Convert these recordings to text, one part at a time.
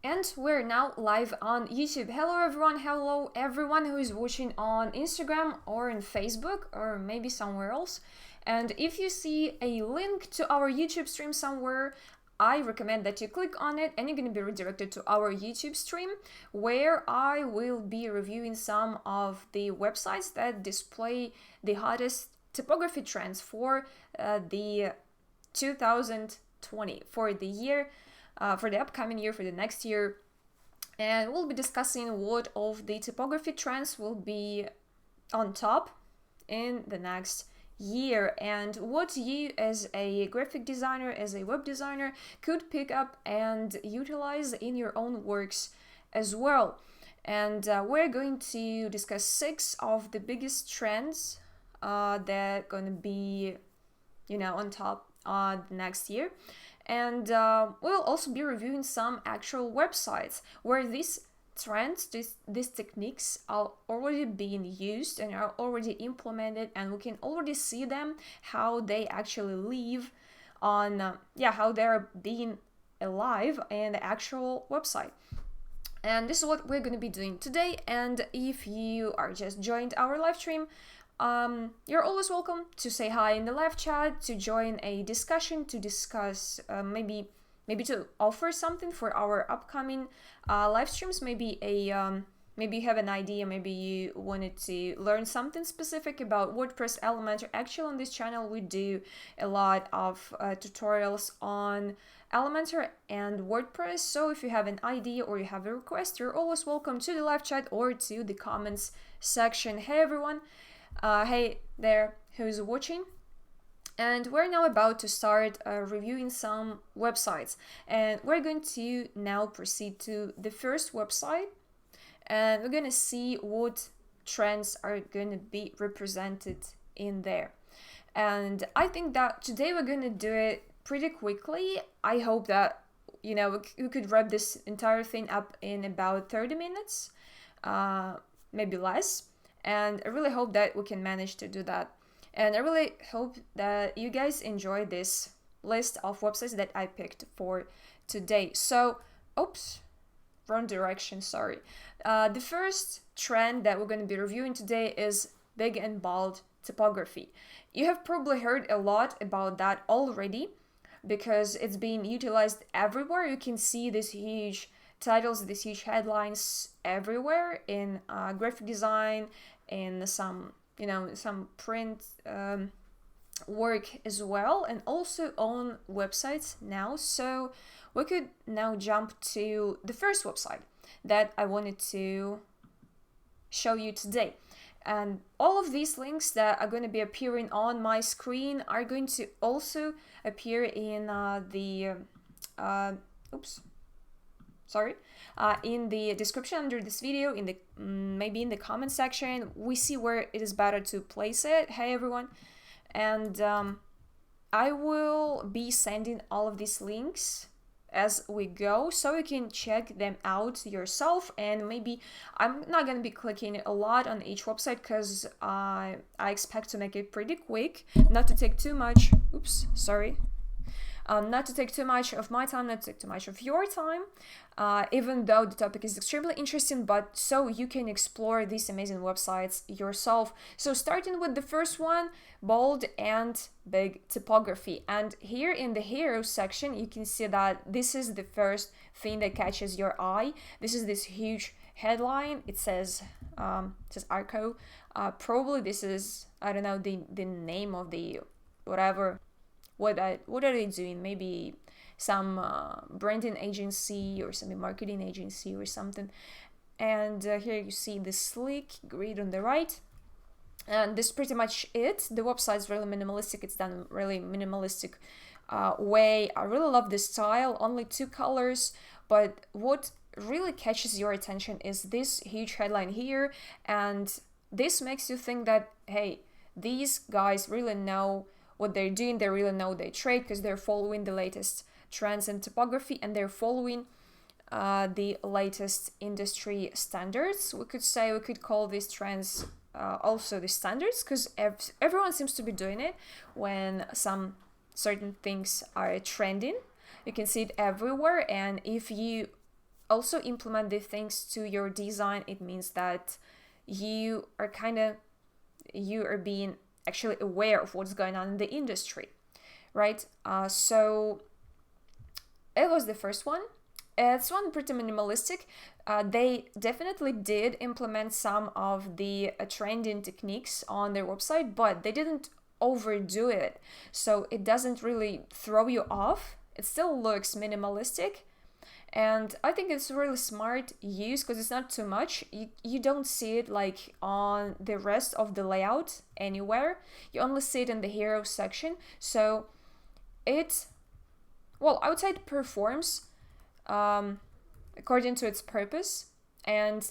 And we're now live on YouTube. Hello everyone who is watching on Instagram or on Facebook or maybe somewhere else. And if you see a link to our YouTube stream somewhere, I recommend that you click on it and you're going to be redirected to our YouTube stream where I will be reviewing some of the websites that display the hottest typography trends for the 2020, for the year, for the upcoming year, for the next year. And we'll be discussing what of the typography trends will be on top in the next year and what you as a graphic designer, as a web designer, could pick up and utilize in your own works as well. And we're going to discuss 6 of the biggest trends that are going to be, on top next year. And we'll also be reviewing some actual websites where these trends, these techniques are already being used and are already implemented, and we can already see them, how they actually live on, how they're being alive in the actual website. And this is what we're going to be doing today. And if you are just joined our live stream, you're always welcome to say hi in the live chat, to join a discussion, to discuss maybe to offer something for our upcoming live streams. Maybe you have an idea, maybe you wanted to learn something specific about WordPress, Elementor. Actually, on this channel we do a lot of tutorials on Elementor and WordPress. So if you have an idea or you have a request, you're always welcome to the live chat or to the comments section. Hey everyone. Hey there, who's watching? And we're now about to start reviewing some websites, and we're going to now proceed to the first website, and we're going to see what trends are going to be represented in there. And I think that today we're going to do it pretty quickly. I hope that we could wrap this entire thing up in about 30 minutes, maybe less. And I really hope that we can manage to do that. And I really hope that you guys enjoy this list of websites that I picked for today. So, oops, wrong direction, sorry. The first trend that we're going to be reviewing today is big and bold typography. You have probably heard a lot about that already because it's being utilized everywhere. You can see these huge titles, these huge headlines everywhere in graphic design, in some print work as well, and also on websites now. So we could now jump to the first website that I wanted to show you today. And all of these links that are going to be appearing on my screen are going to also appear in in the description under this video, in the maybe in the comment section. We see where it is better to place it. Hey everyone. And I will be sending all of these links as we go, so you can check them out yourself. And maybe I'm not going to be clicking a lot on each website because I expect to make it pretty quick, not to take too much not to take too much of my time, not to take too much of your time, even though the topic is extremely interesting, but so you can explore these amazing websites yourself. So starting with the first one, bold and big typography. And here in the heroes section, you can see that this is the first thing that catches your eye. This is this huge headline. It says Arco. Probably this is, I don't know, the name of the whatever. What are they doing? Maybe some branding agency or some marketing agency or something. And here you see the sleek grid on the right. And this is pretty much it. The website is really minimalistic. It's done really minimalistic way. I really love this style. Only 2 colors. But what really catches your attention is this huge headline here. And this makes you think that, hey, these guys really know what they're doing. They really know their trade because they're following the latest trends in typography, and they're following the latest industry standards. We could call these trends also the standards, because everyone seems to be doing it when some certain things are trending. You can see it everywhere, and if you also implement the things to your design, it means that you are being actually aware of what's going on in the industry, right? So it was the first one. It's one pretty minimalistic. They definitely did implement some of the trending techniques on their website, but they didn't overdo it. So it doesn't really throw you off. It still looks minimalistic. And I think it's really smart use because it's not too much. You don't see it like on the rest of the layout anywhere. You only see it in the hero section. So it, well, I would say it performs according to its purpose, and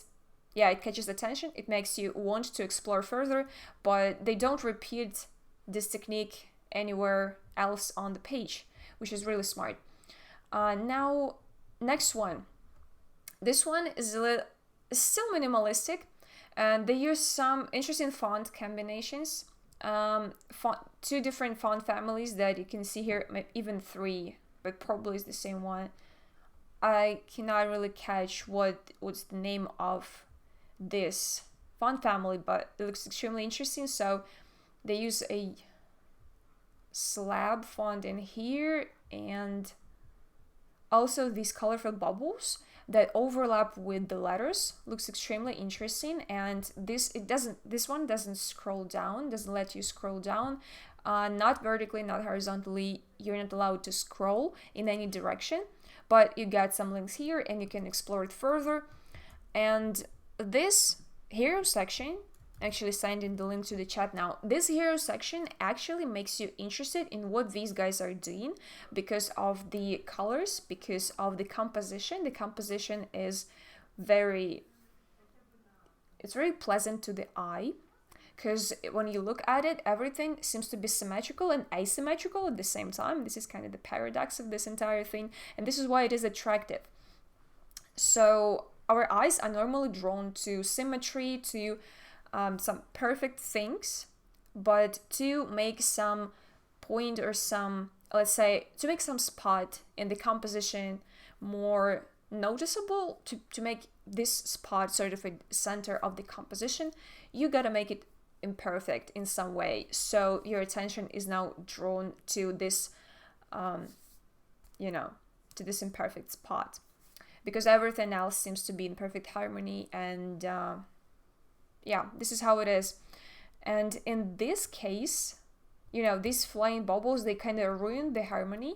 yeah, it catches attention. It makes you want to explore further, but they don't repeat this technique anywhere else on the page, which is really smart. Now, next one. This one is still minimalistic, and they use some interesting font combinations. Two different font families that you can see here, even three, but probably is the same one. I cannot really catch what's the name of this font family, but it looks extremely interesting. So they use a slab font in here, and also these colorful bubbles that overlap with the letters. Looks extremely interesting. And this one doesn't scroll down, doesn't let you scroll down, not vertically, not horizontally. You're not allowed to scroll in any direction, but you got some links here and you can explore it further. And this hero section, actually sending the link to the chat now, this hero section actually makes you interested in what these guys are doing because of the colors, because of the composition. The composition is very pleasant to the eye, because when you look at it, everything seems to be symmetrical and asymmetrical at the same time. This is kind of the paradox of this entire thing, and this is why it is attractive. So our eyes are normally drawn to symmetry, to some perfect things, but to make some point or some, let's say, to make some spot in the composition more noticeable, to make this spot sort of a center of the composition, you gotta make it imperfect in some way. So your attention is now drawn to this, to this imperfect spot, because everything else seems to be in perfect harmony. And this is how it is. And in this case, these flying bubbles, they kind of ruin the harmony.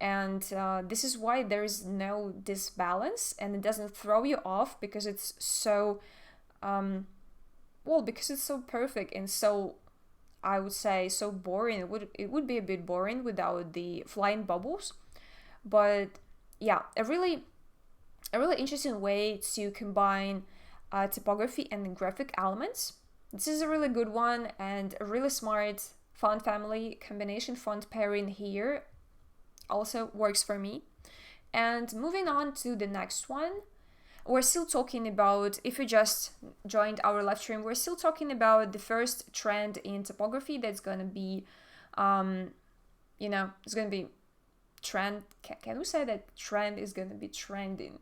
And this is why there is no disbalance, and it doesn't throw you off because it's so, because it's so perfect and so, I would say, so boring. It would be a bit boring without the flying bubbles. But yeah, a really interesting way to combine typography and graphic elements. This is a really good one and a really smart font family combination. Font pairing here also works for me. And moving on to the next one, we're still talking about, if you just joined our live stream, we're still talking about the first trend in typography that's going to be, it's going to be trend. Can we say that trend is going to be trending?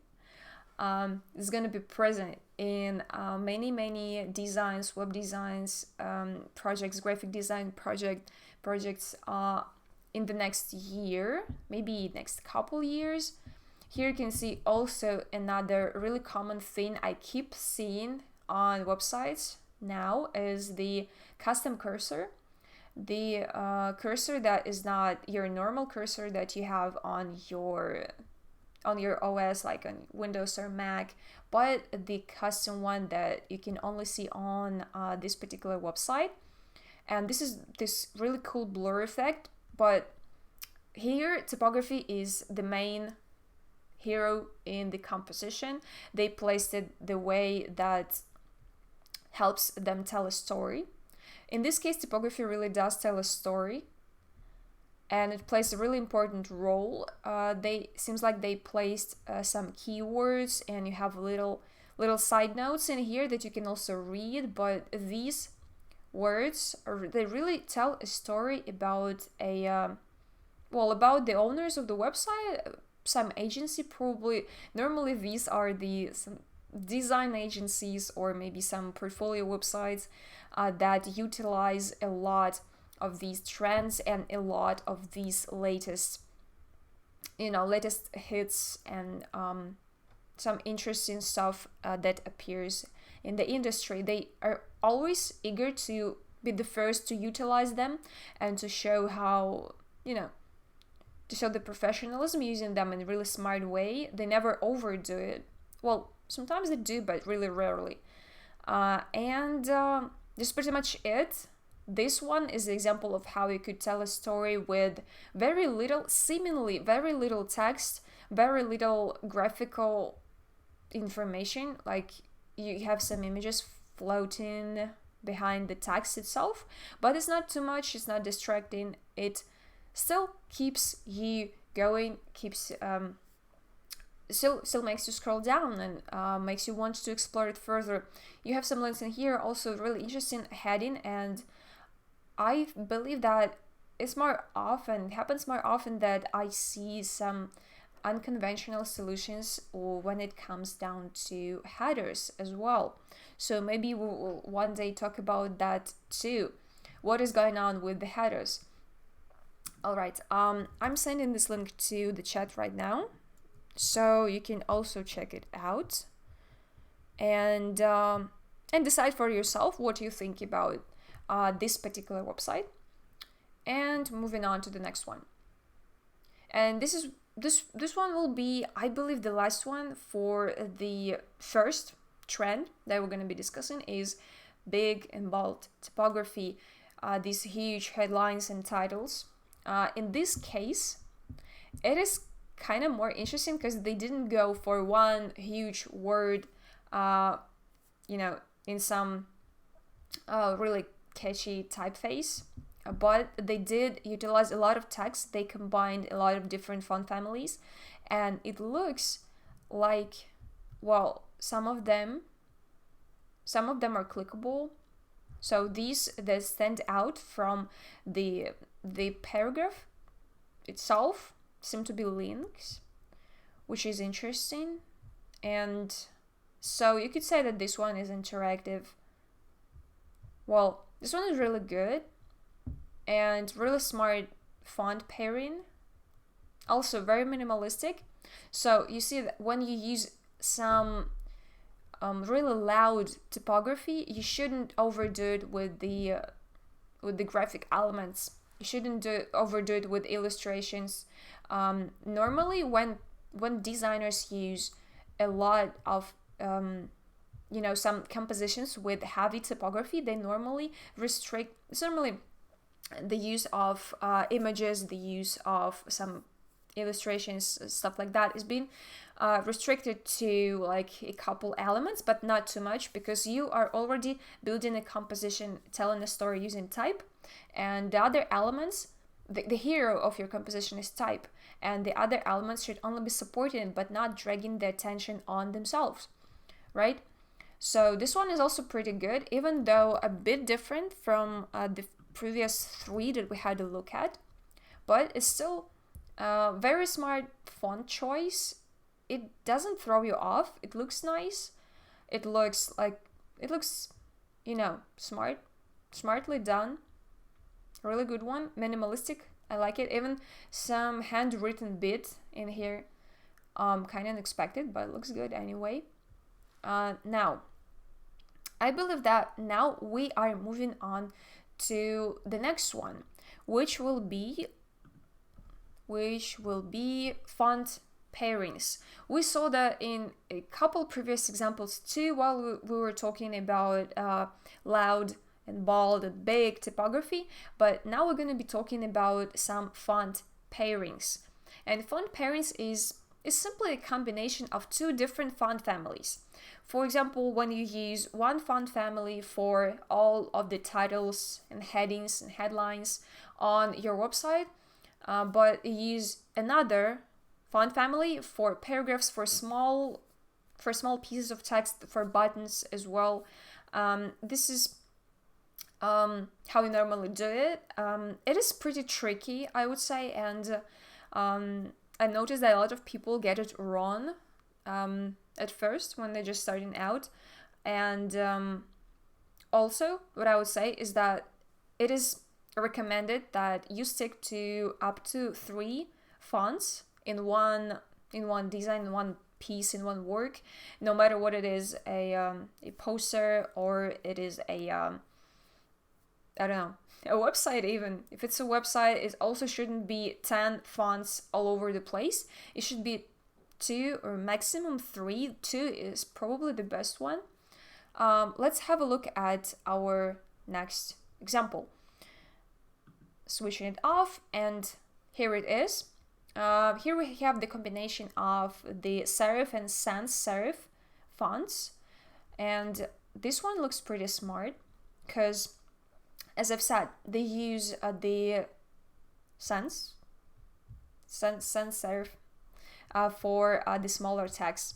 It's going to be present in many designs, web designs, projects, graphic design projects in the next year, maybe next couple years. Here you can see also another really common thing I keep seeing on websites now is the custom cursor. The cursor that is not your normal cursor that you have on your OS, like on Windows or Mac, but the custom one that you can only see on this particular website. And this is this really cool blur effect, but here typography is the main hero in the composition. They placed it the way that helps them tell a story. In this case, typography really does tell a story, and it plays a really important role. Seems like they placed some keywords, and you have little side notes in here that you can also read. But these words they really tell a story about about the owners of the website, some agency, probably. Normally these are some design agencies or maybe some portfolio websites that utilize a lot of these trends and a lot of these latest hits and some interesting stuff that appears in the industry. They are always eager to be the first to utilize them and to show how, to show the professionalism using them in a really smart way. They never overdo it. Well, sometimes they do, but really rarely. And that's pretty much it. This one is an example of how you could tell a story with seemingly very little text, very little graphical information. Like you have some images floating behind the text itself, but it's not too much, it's not distracting. It still keeps you going, still makes you scroll down and makes you want to explore it further. You have some links in here, also really interesting heading, and I believe that it happens more often that I see some unconventional solutions when it comes down to headers as well. So maybe we'll one day talk about that too. What is going on with the headers? All right, I'm sending this link to the chat right now, so you can also check it out and decide for yourself what you think about this particular website. And moving on to the next one. And this one will be, I believe, the last one for the first trend that we're going to be discussing is big and bold typography, these huge headlines and titles. In this case, it is kind of more interesting because they didn't go for one huge word, in some really catchy typeface, but they did utilize a lot of text. They combined a lot of different font families, and it looks like, well, some of them are clickable. So these that stand out from the paragraph itself seem to be links, which is interesting. And so you could say that this one is interactive. Well, this one is really good and really smart font pairing. Also very minimalistic. So you see that when you use some really loud typography, you shouldn't overdo it with the graphic elements. You shouldn't overdo it with illustrations. Normally, when designers use a lot of some compositions with heavy typography, they normally restrict the use of images, the use of some illustrations, stuff like that is being restricted to like a couple elements, but not too much, because you are already building a composition, telling a story using type, and the other elements, the hero of your composition is type, and the other elements should only be supported but not dragging the attention on themselves, right? So this one is also pretty good, even though a bit different from the previous three that we had a look at, but it's still very smart font choice. It doesn't throw you off. It looks nice. It looks smartly done. Really good one. Minimalistic. I like it. Even some handwritten bit in here. Kind of unexpected, but it looks good anyway. Now, I believe that now we are moving on to the next one, which will be font pairings. We saw that in a couple previous examples too, while we were talking about loud and bold and big typography, but now we're going to be talking about some font pairings. And font pairings is simply a combination of two different font families. For example, when you use one font family for all of the titles and headings and headlines on your website, but you use another font family for paragraphs, for small pieces of text, for buttons as well. This is how we normally do it. It is pretty tricky, I would say, and I noticed that a lot of people get it wrong at first when they're just starting out. And also, what I would say is that it is recommended that you stick to up to 3 fonts in one design, in one piece, in one work, no matter what it is, a poster, or it is a I don't know, a website. Even if it's a website, it also shouldn't be 10 fonts all over the place. It should be 2 or maximum 3. 2 is probably the best one. Let's have a look at our next example. Switching it off, and here it is. Here we have the combination of the serif and sans-serif fonts, and this one looks pretty smart because, as I've said, they use the sans-serif for the smaller text,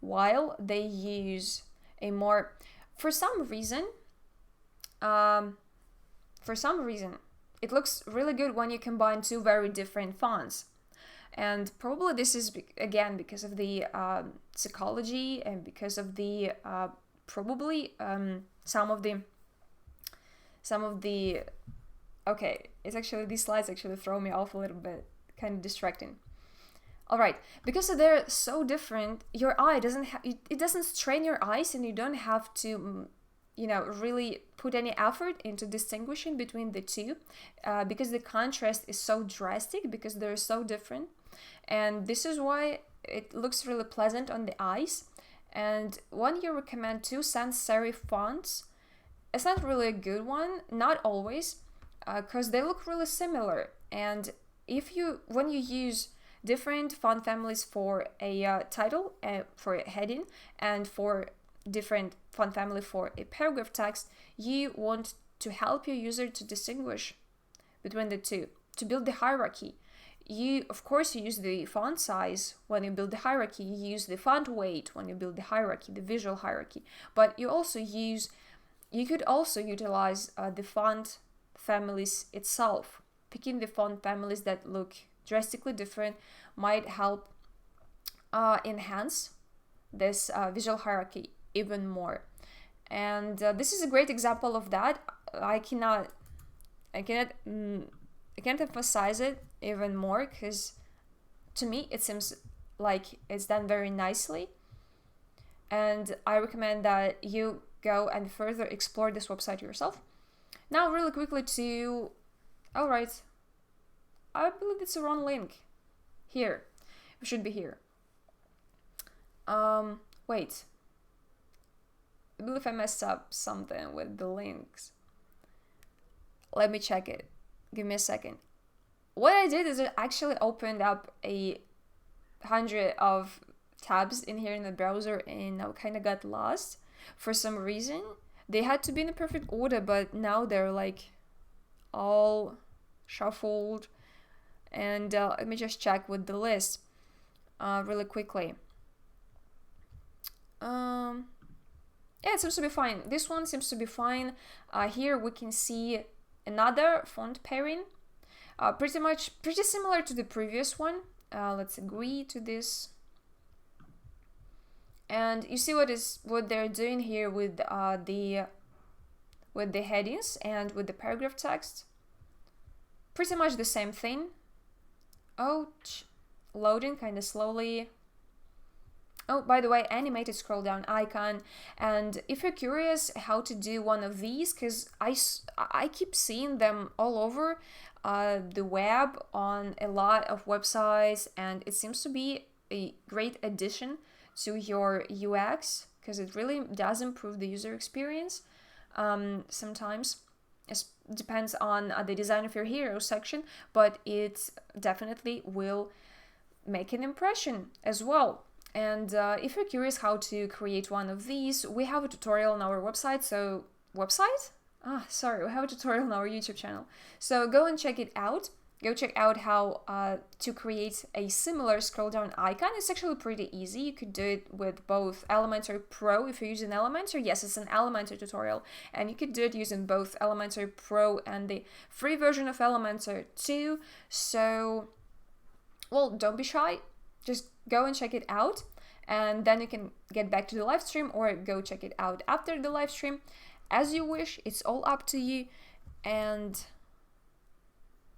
while they use a more, for some reason, it looks really good when you combine 2 very different fonts. And probably this is, again, because of the psychology and because of the some of the okay, it's actually, these slides actually throw me off a little bit, kind of distracting. All right, because they're so different, your eye doesn't it doesn't strain your eyes, and you don't have to really put any effort into distinguishing between the two, because the contrast is so drastic, because they're so different. And this is why it looks really pleasant on the eyes. And when you recommend 2 sans-serif fonts, it's not really a good one, not always, because they look really similar. And when you use different font families for a title, for a heading, and for different font family for a paragraph text, you want to help your user to distinguish between the two, to build the hierarchy. Of course, you use the font size when you build the hierarchy, you use the font weight when you build the hierarchy, the visual hierarchy, but you could also utilize the font families itself. Picking the font families that look drastically different might help enhance this visual hierarchy even more. And this is a great example of that. I can't emphasize it even more, because to me it seems like it's done very nicely, and I recommend that you go and further explore this website yourself. Now really quickly all right, I believe it's the wrong link. Here, it should be here. Wait, I believe I messed up something with the links. Let me check it. Give me a second. What I did is I actually opened up 100 of tabs in here in the browser, and I kind of got lost for some reason. They had to be in the perfect order, but now they're like all shuffled. And let me just check with the list really quickly. Yeah, it seems to be fine. This one seems to be fine. Here we can see another font pairing, pretty similar to the previous one. Let's agree to this. And you see what they're doing here with the headings and with the paragraph text. Pretty much the same thing. Oh, loading kind of slowly. Oh, by the way, animated scroll down icon. And if you're curious how to do one of these, because I keep seeing them all over the web on a lot of websites, and it seems to be a great addition to your UX, because it really does improve the user experience. Sometimes it depends on the design of your hero section, but it definitely will make an impression as well. And if you're curious how to create one of these, we have a tutorial on our website. We have a tutorial on our YouTube channel. So go and check it out. Go check out how to create a similar scroll down icon. It's actually pretty easy. You could do it with both Elementor Pro if you're using Elementor. Yes, it's an Elementor tutorial. And you could do it using both Elementor Pro and the free version of Elementor too. So well, don't be shy. Just go and check it out, and then you can get back to the live stream or go check it out after the live stream, as you wish. It's all up to you. And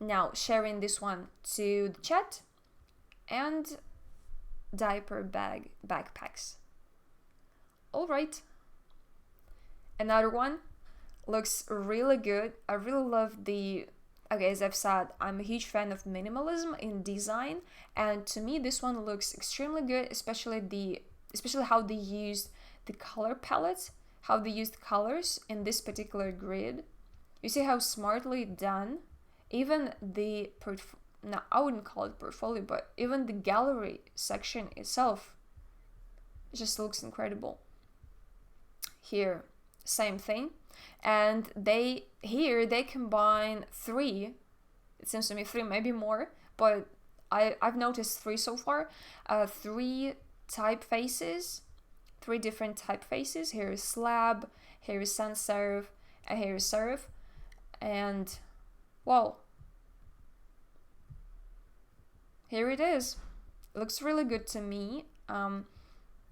now sharing this one to the chat, and diaper backpacks. All right. Another one looks really good. I really love the, okay, as I've said, I'm a huge fan of minimalism in design, and to me this one looks extremely good, especially how they used the color palette, how they used colors in this particular grid. You see how smartly done. Even the no, I wouldn't call it portfolio, but even the gallery section itself just looks incredible. Here, same thing. And they combine three, it seems to me three, maybe more, but I've noticed three so far, three typefaces, three different typefaces. Here is slab, here is sans-serif, and here is serif. And well, here it is. It looks really good to me.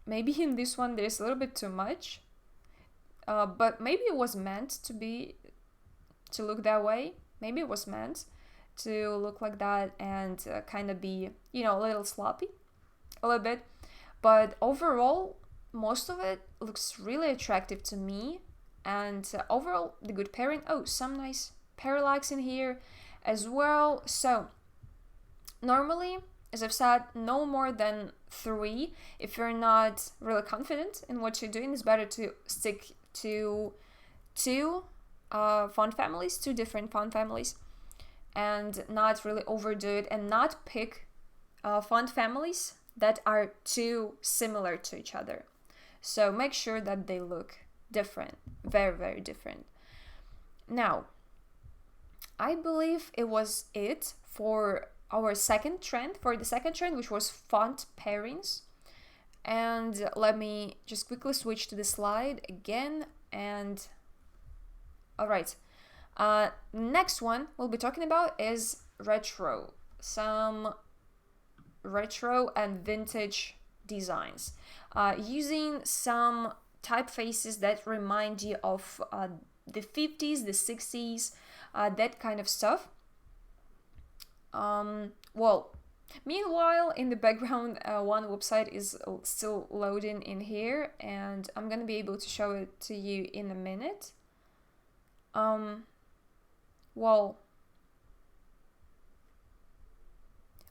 Maybe in this one there's a little bit too much, but maybe it was meant to look that way. Maybe it was meant to look like that and kind of be, a little sloppy, a little bit. But overall, most of it looks really attractive to me. And overall, the good pairing. Oh, some nice parallax in here as well. So normally, as I've said, no more than 3. If you're not really confident in what you're doing, it's better to stick to two font families, 2 different font families, and not really overdo it, and not pick font families that are too similar to each other. So make sure that they look different, very, very different. Now, I believe it was it for our second trend, which was font pairings. And let me just quickly switch to the slide again. And all right, next one we'll be talking about is retro, some retro and vintage designs, using some typefaces that remind you of the 50s, the 60s, that kind of stuff. Well, meanwhile, in the background, one website is still loading in here, and I'm gonna be able to show it to you in a minute. Well,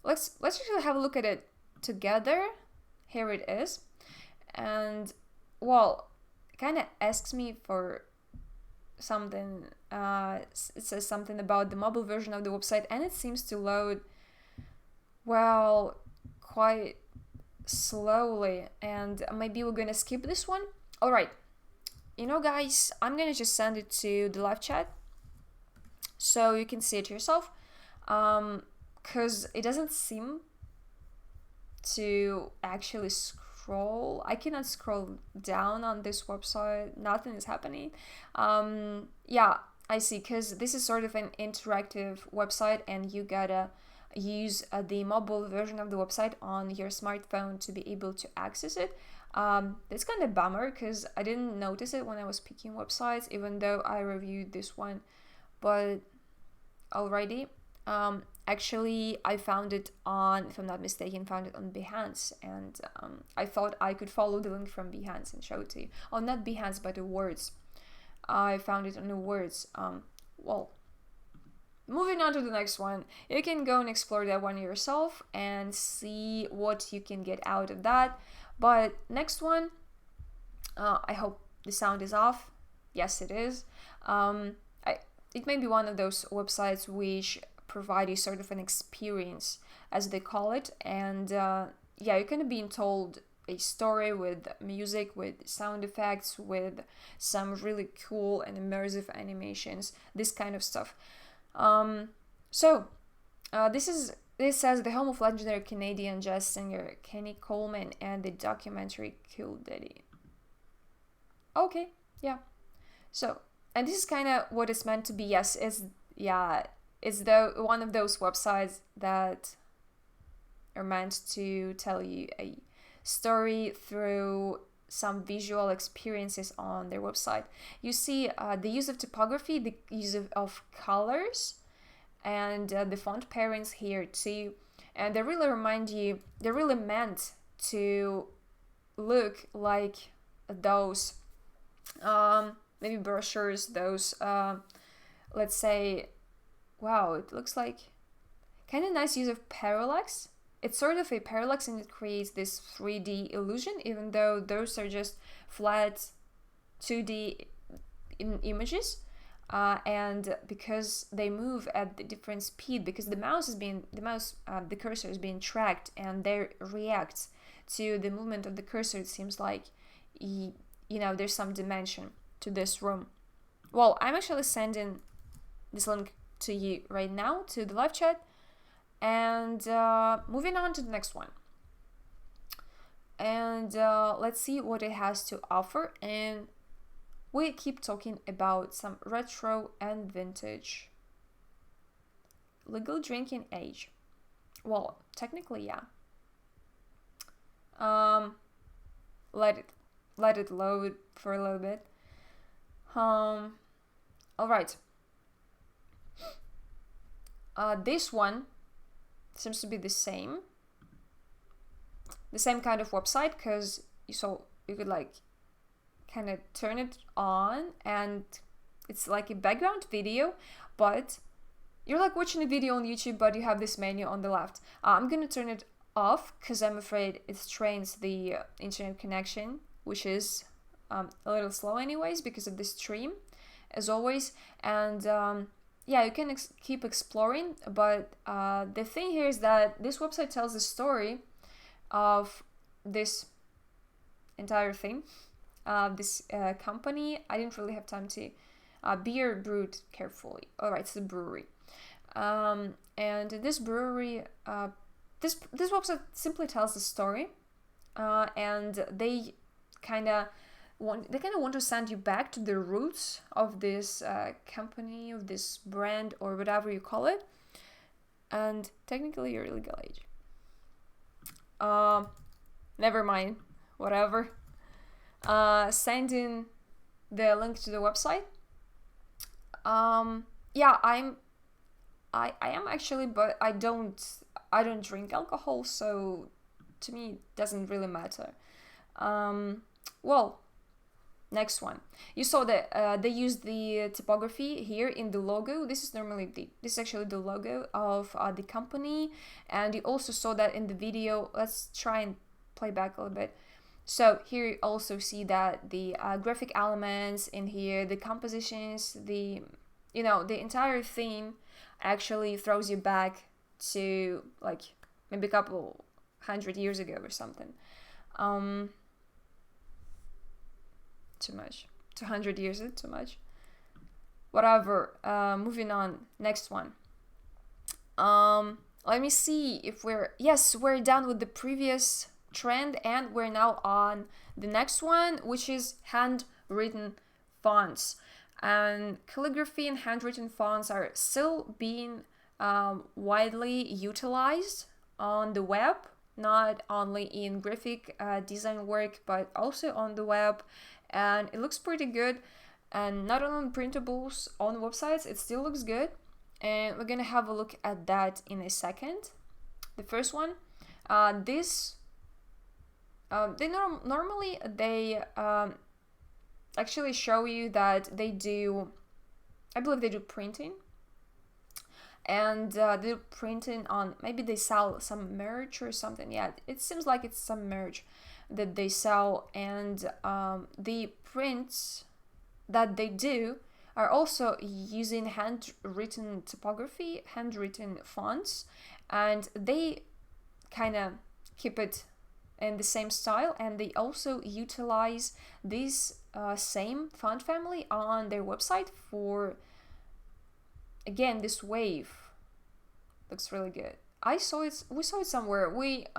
let's actually have a look at it together. Here it is, and well, it kind of asks me for something. It says something about the mobile version of the website, and it seems to load, well, quite slowly, and maybe we're gonna skip this one. All right, guys, I'm gonna just send it to the live chat so you can see it yourself, because it doesn't seem to actually scroll. I cannot scroll down on this website. Nothing is happening. Yeah, I see, because this is sort of an interactive website, and you gotta use the mobile version of the website on your smartphone to be able to access it. It's kind of bummer, because I didn't notice it when I was picking websites, even though I reviewed this one. But alrighty. Actually, I found it on, if I'm not mistaken, found it on Behance, and I thought I could follow the link from Behance and show it to you. Oh, not Behance, but the Words. I found it on the Words. Well, moving on to the next one. You can go and explore that one yourself and see what you can get out of that. But next one, I hope the sound is off. Yes, it is. It may be one of those websites which provide you sort of an experience, as they call it, and yeah, you're kind of being told a story with music, with sound effects, with some really cool and immersive animations, this kind of stuff. So this says the home of legendary Canadian jazz singer Kenny Coleman and the documentary Cool Daddy. Okay, yeah. So, and this is kind of what it's meant to be. Yes, it's one of those websites that are meant to tell you a story through some visual experiences on their website. You see the use of typography, the use of colors, and the font pairings here too. And they really remind you, they're really meant to look like those maybe brochures, those let's say, wow, it looks like kind of nice use of parallax. It's sort of a parallax and it creates this 3D illusion, even though those are just flat 2D images. And because they move at the different speed, because the cursor is being tracked and they react to the movement of the cursor, it seems like there's some dimension to this room. Well, I'm actually sending this link to you right now to the live chat, and moving on to the next one, and let's see what it has to offer. And we keep talking about some retro and vintage. Legal drinking age. Well, technically, yeah. Let it load for a little bit. All right. This one seems to be the same kind of website, because you could like kind of turn it on and it's like a background video, but you're like watching a video on YouTube, but you have this menu on the left. I'm gonna turn it off because I'm afraid it strains the internet connection, which is a little slow anyways because of the stream, as always. And yeah, you can keep exploring, but the thing here is that this website tells the story of this entire thing. This company, I didn't really have time to beer brewed carefully. All right, it's a brewery, and this brewery, this website simply tells the story, and they kind of want to send you back to the roots of this company, of this brand, or whatever you call it, and technically you're illegal age. Never mind, whatever. Sending the link to the website. Yeah, I am actually, but I don't drink alcohol, so to me it doesn't really matter. Well, next one. You saw that they used the typography here in the logo. This is actually the logo of the company, and you also saw that in the video. Let's try and play back a little bit. So here you also see that the graphic elements in here, the compositions, the entire theme actually throws you back to like maybe a couple 100 years ago or something. Too much. 200 years is too much. Whatever. Moving on. Next one. Let me see if we're done with the previous trend, and we're now on the next one, which is handwritten fonts. And calligraphy and handwritten fonts are still being widely utilized on the web, not only in graphic design work, but also on the web. And it looks pretty good, and not only on printables, on websites, it still looks good. And we're gonna have a look at that in a second. The first one, normally actually show you that they do, I believe they do printing, and they do printing on, maybe they sell some merch or something. Yeah, it seems like it's some merch that they sell, and the prints that they do are also using handwritten typography, handwritten fonts, and they kind of keep it in the same style, and they also utilize this same font family on their website for, again, this wave. Looks really good. We saw it somewhere.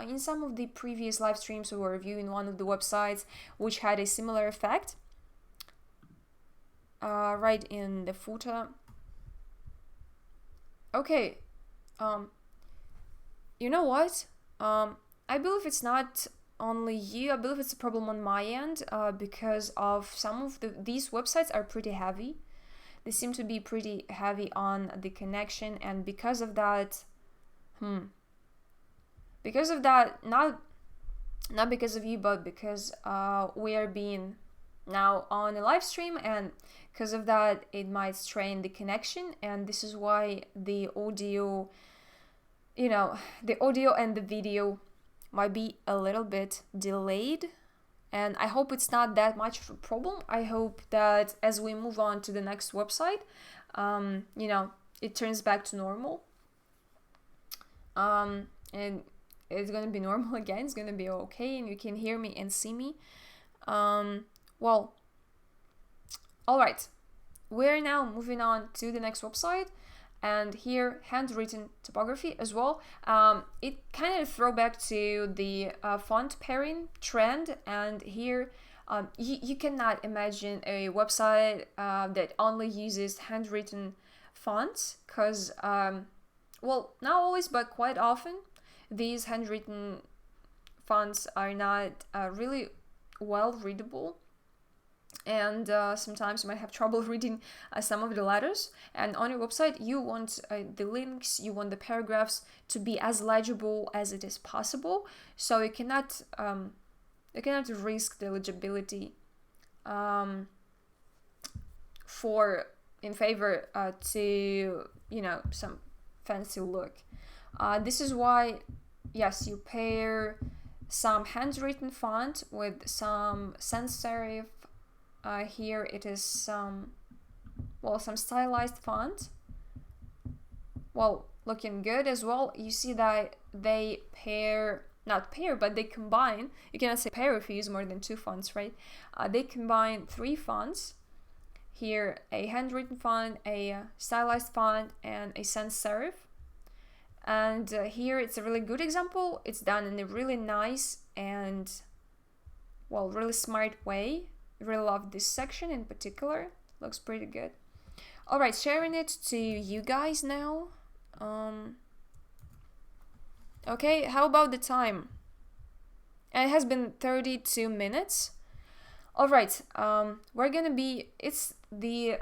In some of the previous live streams, we were reviewing one of the websites which had a similar effect. Right in the footer. Okay. You know what? I believe it's not only you. I believe it's a problem on my end because of some of these websites are pretty heavy. They seem to be pretty heavy on the connection, and because of that, not because of you, but because we are being now on a live stream, and because of that it might strain the connection, and this is why the audio, the audio and the video might be a little bit delayed. And I hope it's not that much of a problem. I hope that as we move on to the next website, it turns back to normal. And it's going to be normal again. It's going to be okay, and you can hear me and see me. Well, all right. We're now moving on to the next website. And here, handwritten typography as well. It kind of throwback to the font pairing trend. And here, you cannot imagine a website that only uses handwritten fonts, because, not always, but quite often, these handwritten fonts are not really well readable. And sometimes you might have trouble reading some of the letters. And on your website, you want the links, you want the paragraphs to be as legible as it is possible. So you cannot risk the legibility in favor to some fancy look. This is why, yes, you pair some handwritten font with some sans-serif. Here it is some stylized font. Well, looking good as well. You see that they but they combine. You cannot say pair if you use more than two fonts, right? They combine three fonts. Here, a handwritten font, a stylized font, and a sans-serif. And here it's a really good example. It's done in a really nice and, really smart way. Really love this section in particular. Looks pretty good. All right, sharing it to you guys now. Okay, how about the time? It has been 32 minutes. All right, it's the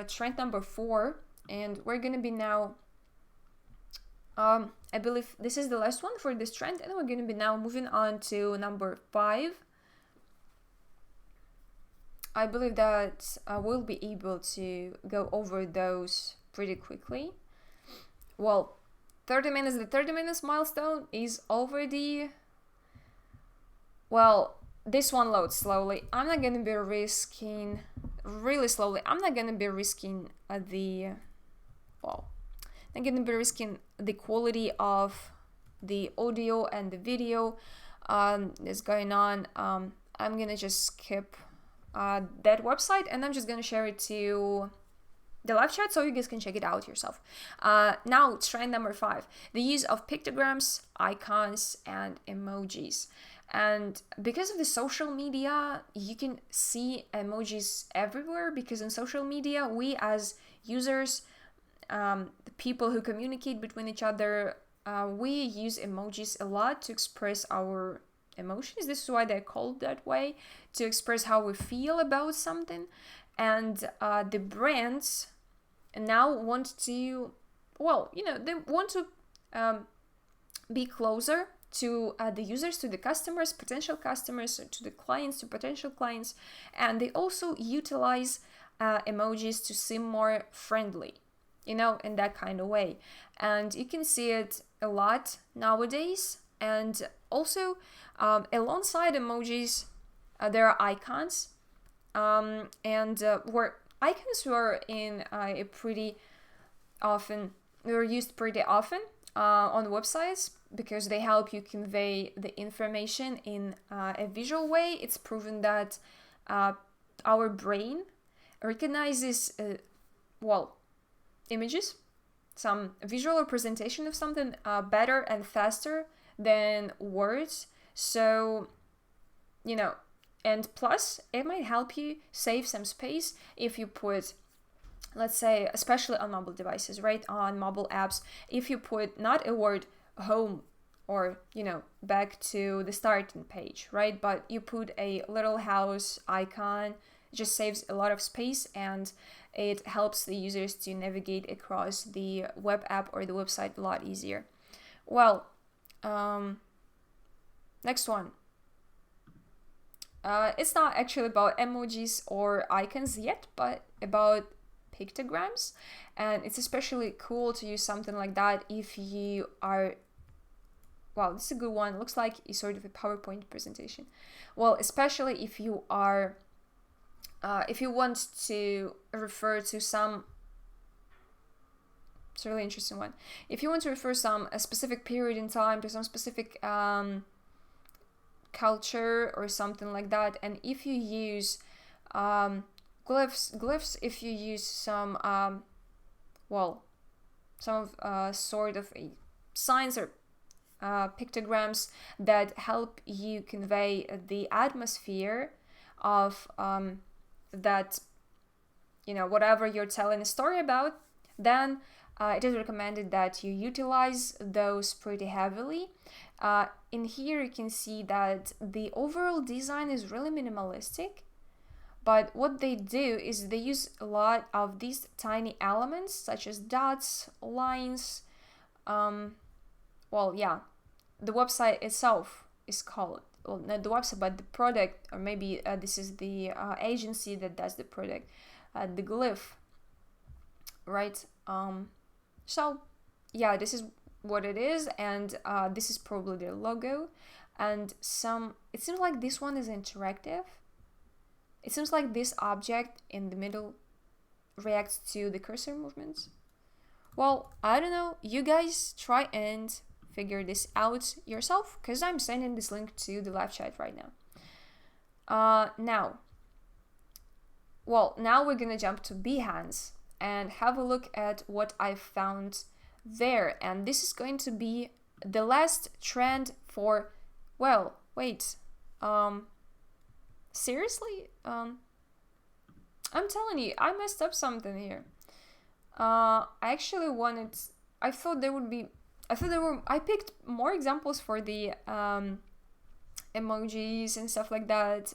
trend number 4, and we're gonna be now, I believe this is the last one for this trend, and we're gonna be now moving on to number 5. I believe that we'll be able to go over those pretty quickly. Well, 30 minutes, the 30 minutes milestone is already, this one loads slowly. I'm not going to be risking, really slowly, I'm not going to be risking the quality of the audio and the video that's going on. I'm going to just skip that website, and I'm just gonna share it to the live chat so you guys can check it out yourself. Now, trend number 5, the use of pictograms, icons, and emojis. And because of the social media, you can see emojis everywhere, because in social media, we as users, the people who communicate between each other, we use emojis a lot to express our emotions. This is why they're called that way, to express how we feel about something. And the brands now want to, they want to be closer to the users, to the customers, potential customers, to the clients, to potential clients, and they also utilize emojis to seem more friendly, in that kind of way. And you can see it a lot nowadays. And also, alongside emojis, there are icons, where icons were used pretty often on websites, because they help you convey the information in a visual way. It's proven that our brain recognizes, images, some visual representation of something better and faster than words. So, and plus it might help you save some space if you put, let's say, especially on mobile devices, right, on mobile apps, if you put not a word home or, you know, back to the starting page, right? But you put a little house icon, it just saves a lot of space and it helps the users to navigate across the web app or the website a lot easier. Well, next one. It's not actually about emojis or icons yet, but about pictograms. And it's especially cool to use something like that if you are, wow, this is a good one. It looks like it's sort of a PowerPoint presentation. Well, especially if you are, if you want to refer to some, it's a really interesting one. If you want to refer a specific period in time to some specific culture or something like that, and if you use glyphs, if you use some sort of a signs or pictograms that help you convey the atmosphere of that, you know, whatever you're telling a story about, then it is recommended that you utilize those pretty heavily. In here you can see that the overall design is really minimalistic, but what they do is they use a lot of these tiny elements such as dots, lines. The website itself is called, well, not the website, but the product, or maybe this is the agency that does the product, the glyph, right? So yeah, this is what it is, and this is probably the logo, and it seems like this one is interactive. It seems like this object in the middle reacts to the cursor movements. Well, I don't know, you guys try and figure this out yourself, because I'm sending this link to the live chat right now. Now we're gonna jump to Behance and have a look at what I found there. And this is going to be the last trend for, well, wait, seriously? I'm telling you, I messed up something here. I picked more examples for the emojis and stuff like that,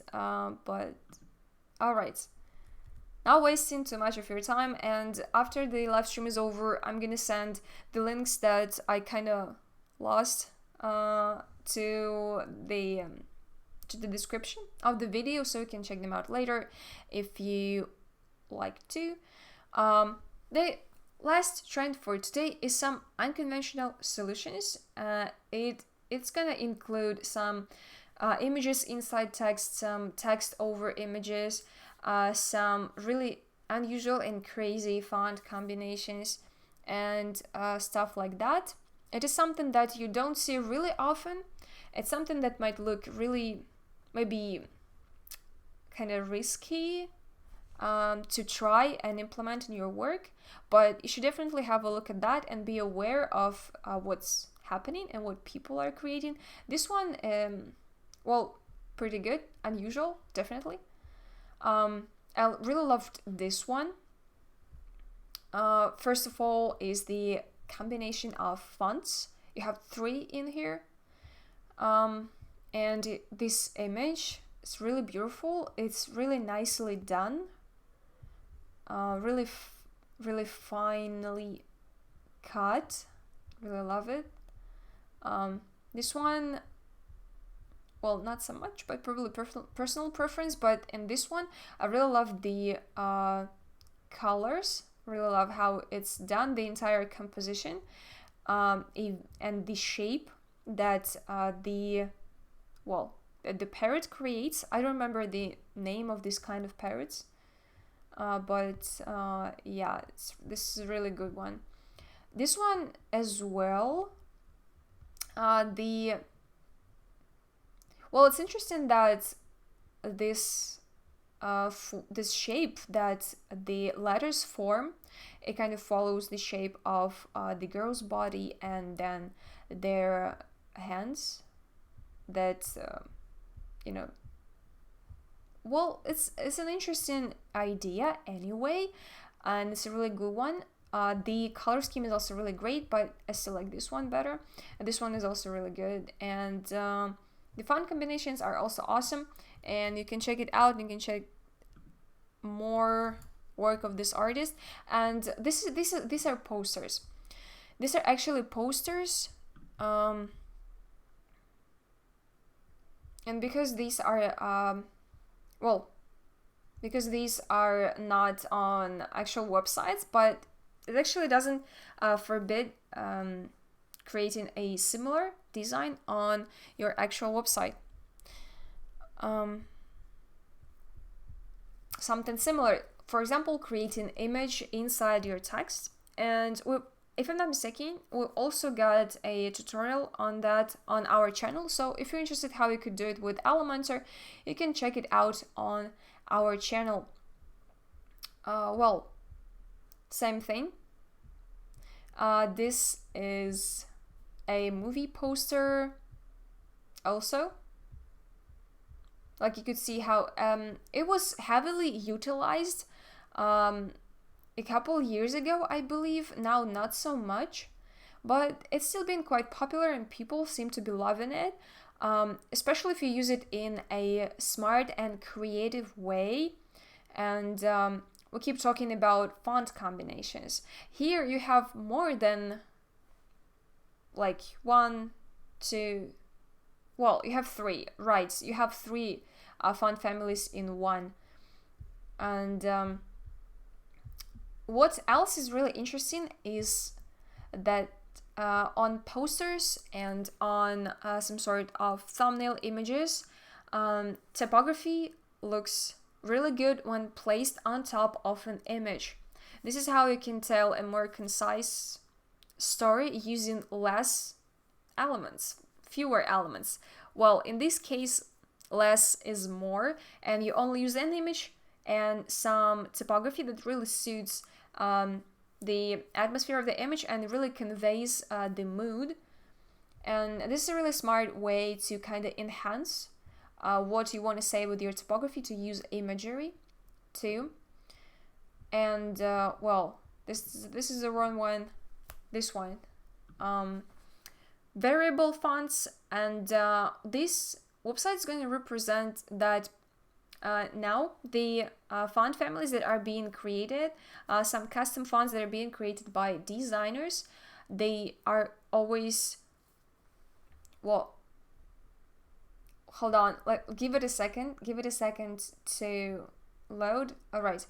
but alright. Not wasting too much of your time, and after the live stream is over, I'm gonna send the links that I kind of lost to the description of the video, so you can check them out later if you like to. The last trend for today is some unconventional solutions. It's gonna include some images inside text, some text over images, some really unusual and crazy font combinations, and stuff like that. It is something that you don't see really often. It's something that might look really, maybe kind of risky to try and implement in your work, but you should definitely have a look at that and be aware of what's happening and what people are creating. This one, pretty good, unusual, definitely. I really loved this one. First of all is the combination of fonts. You have 3 in here. And this image is really beautiful. It's really nicely done. Really finely cut. Really love it. This one, well, not so much, but probably personal preference. But in this one, I really love the colors. Really love how it's done, the entire composition, and the shape that the parrot creates. I don't remember the name of this kind of parrots, but yeah, this is a really good one. This one as well. It's interesting that this shape that the letters form, it kind of follows the shape of the girl's body and then their hands. That it's an interesting idea anyway, and it's a really good one. The color scheme is also really great, but I still like this one better. This one is also really good, and the font combinations are also awesome, and you can check it out. You can check more work of this artist, and these are posters. These are actually posters, and because these are because these are not on actual websites, but it actually doesn't forbid creating a similar design on your actual website. Something similar, for example, creating image inside your text. And if I'm not mistaken, we also got a tutorial on that on our channel. So if you're interested how you could do it with Elementor, you can check it out on our channel. Well, same thing. This is a movie poster also. Like, you could see how it was heavily utilized a couple years ago, I believe. Now not so much, but it's still been quite popular and people seem to be loving it, especially if you use it in a smart and creative way. And we keep talking about font combinations. Here you have more than like one, two, well, you have three, right? You have three font families in one. And what else is really interesting is that on posters and on some sort of thumbnail images, typography looks really good when placed on top of an image. This is how you can tell a more concise story using less elements, fewer elements. Well, in this case, less is more, and you only use an image and some typography that really suits the atmosphere of the image and really conveys the mood. And this is a really smart way to kind of enhance what you want to say with your typography, to use imagery too. And well, this is the wrong one. This one, variable fonts, and this website is going to represent that now the font families that are being created, some custom fonts that are being created by designers, they are always, well, hold on, give it a second to load. All right,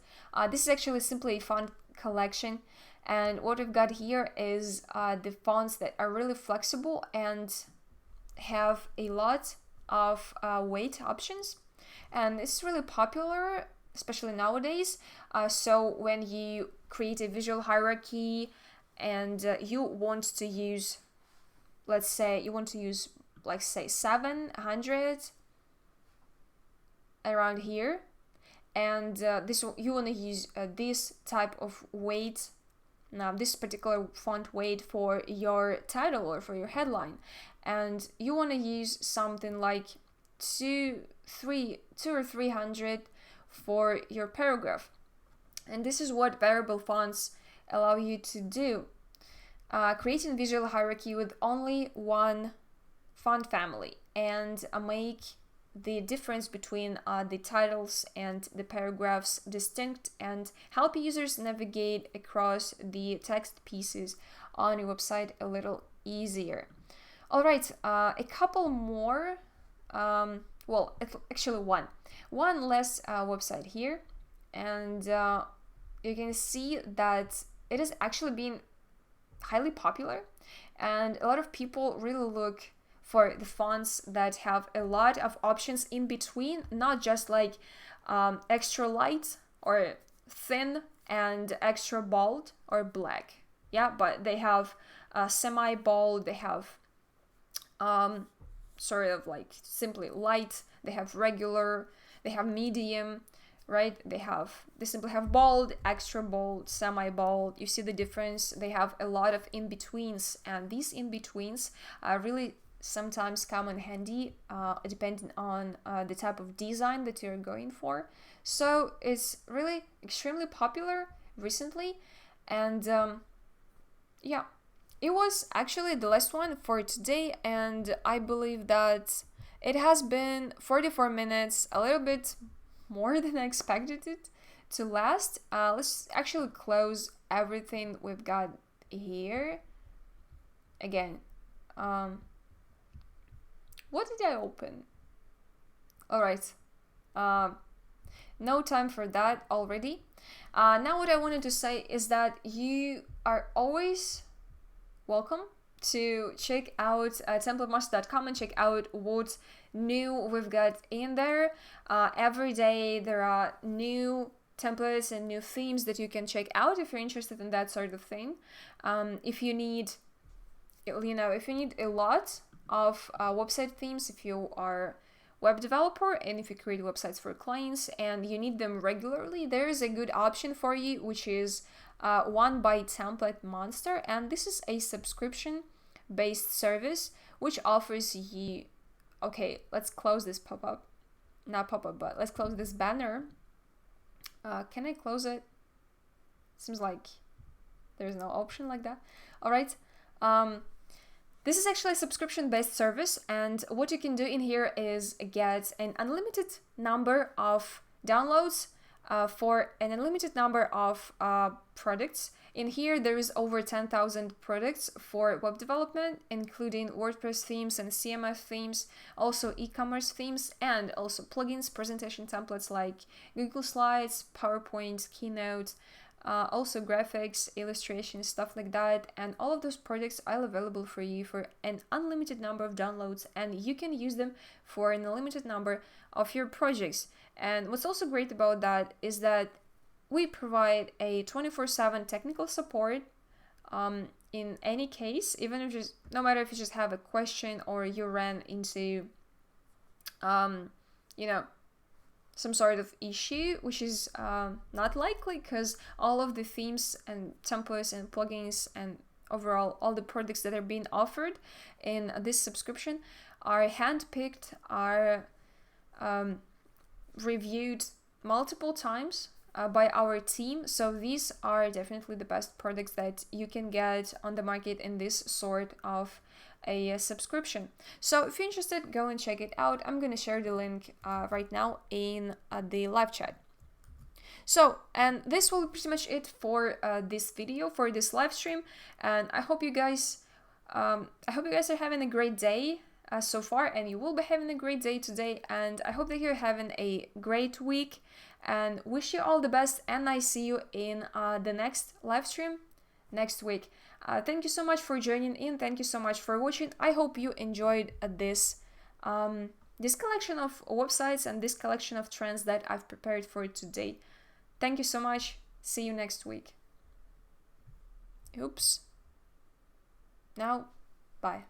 this is actually simply a font collection, and what we've got here is the fonts that are really flexible and have a lot of weight options, and it's really popular, especially nowadays. So when you create a visual hierarchy and you want to use, let's say you want to use, like, say 700 around here, and you want to use this type of weight, now this particular font weight for your title or for your headline, and you want to use something like 200 or 300 for your paragraph. And this is what variable fonts allow you to do, creating visual hierarchy with only one font family, and make the difference between the titles and the paragraphs distinct, and help users navigate across the text pieces on your website a little easier. All right, a couple more, well, actually one less website here, and you can see that it is actually being highly popular, and a lot of people really look for the fonts that have a lot of options in between, not just like extra light or thin and extra bold or black, yeah, but they have semi-bold, they have sort of like simply light, they have regular, they have medium, right? They simply have bold, extra bold, semi-bold. You see the difference. They have a lot of in-betweens, and these in-betweens really sometimes come in handy depending on the type of design that you're going for. So it's really extremely popular recently, And yeah, it was actually the last one for today, and I believe that it has been 44 minutes, a little bit more than I expected it to last. Let's actually close everything we've got here. Again, what did I open? Alright, no time for that already. Now what I wanted to say is that you are always welcome to check out TemplateMonster.com and check out what's new we've got in there. Every day there are new templates and new themes that you can check out if you're interested in that sort of thing. If you need, if you need a lot of website themes, if you are web developer and if you create websites for clients and you need them regularly, there is a good option for you, which is one by TemplateMonster, and this is a subscription-based service which offers you. Okay, let's close this pop-up. Not pop-up, but let's close this banner. Can I close it? Seems like there's no option like that. All right. This is actually a subscription-based service, and what you can do in here is get an unlimited number of downloads for an unlimited number of products. In here, there is over 10,000 products for web development, including WordPress themes and CMS themes, also e-commerce themes, and also plugins, presentation templates like Google Slides, PowerPoint, Keynote, also graphics, illustrations, stuff like that. And all of those products are available for you for an unlimited number of downloads, and you can use them for an unlimited number of your projects. And what's also great about that is that we provide a 24/7 technical support in any case, even if no matter if you just have a question or you ran into some sort of issue, which is not likely because all of the themes and templates and plugins and overall all the products that are being offered in this subscription are handpicked, are reviewed multiple times by our team. So these are definitely the best products that you can get on the market in this sort of a subscription. So if you're interested, go and check it out. I'm going to share the link right now in the live chat. So, and this will be pretty much it for this video, for this live stream. And I hope you guys are having a great day so far, and you will be having a great day today. And I hope that you're having a great week, and wish you all the best. And I see you in the next live stream next week. Thank you so much for joining in. Thank you so much for watching. I hope you enjoyed this this collection of websites and this collection of trends that I've prepared for today. Thank you so much. See you next week. Oops. Now, bye.